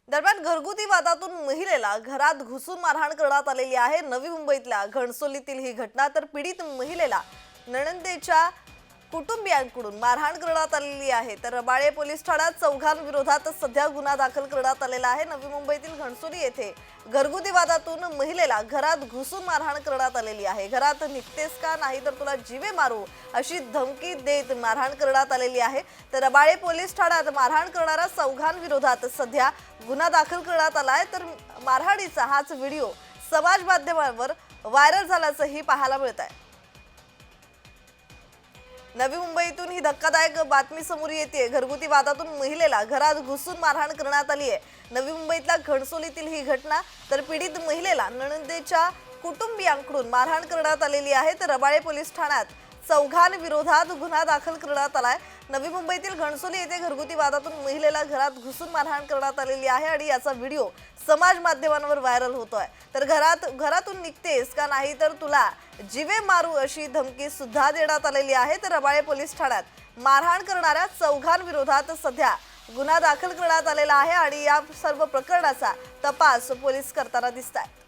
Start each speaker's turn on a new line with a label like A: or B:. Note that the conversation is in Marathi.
A: दरम्यान घरगुती वादातून महिलेला घरात घुसून मारहाण करण्यात आलेली आहे। नवी मुंबईतल्या घणसोलीतील ही घटना। तर पीडित महिलेला नणंदेच्या कुटुंबियांकडून मारहाण करण्यात आलेली आहे। तर रबाळे पोलीस ठाण्यात चौघांविरोधात सध्या गुन्हा दाखल करण्यात आलेला आहे। नवी मुंबईतील घणसोली येथे घरगुती वादातून महिलेला घरात घुसून मारहाण करण्यात आलेली आहे। घरात निघतेस का नाही तर तुला जीवे मारू अशी धमकी देत मारहाण करण्यात आलेली आहे। तर रबाळे पोलीस ठाण्यात मारहाण करणाऱ्या चौघांविरोधात सध्या गुन्हा दाखल करण्यात आला आहे। तर मारहाणीचा हाच व्हिडिओ समाज माध्यमांवर व्हायरल झाल्याचंही पाहायला मिळत आहे। नवी मुंबईतून ही धक्कादायक बातमी समोर येते। घरगुती वादातून महिलेला घरात घुसून मारहाण करण्यात आली आहे। नवी मुंबईतल्या घणसोलीतील ही घटना। तर पीडित महिलेला नणंदेच्या कुटुंबियांकडून मारहाण करण्यात आलेली आहे। तर रबाळे पोलीस ठाण्यात चौघांविरोधात गुन्हा दाखल करण्यात आलाय। नवी मुंबईतील घणसोली येथे घरगुती वादातून महिलेला घरात घुसून मारहाण करण्यात आलेली आहे आणि याचा व्हिडिओ समाज माध्यमांवर व्हायरल होतोय। तर घरातून निघतेस का नाही तर तुला जीवे मारू अशी धमकी सुद्धा देण्यात आलेली आहे। तर रबाळे पोलीस ठाण्यात मारहाण करणाऱ्या चौघांविरोधात सध्या गुन्हा दाखल करण्यात आलेला आहे आणि या सर्व प्रकरणाचा तपास पोलीस करताना दिसतात।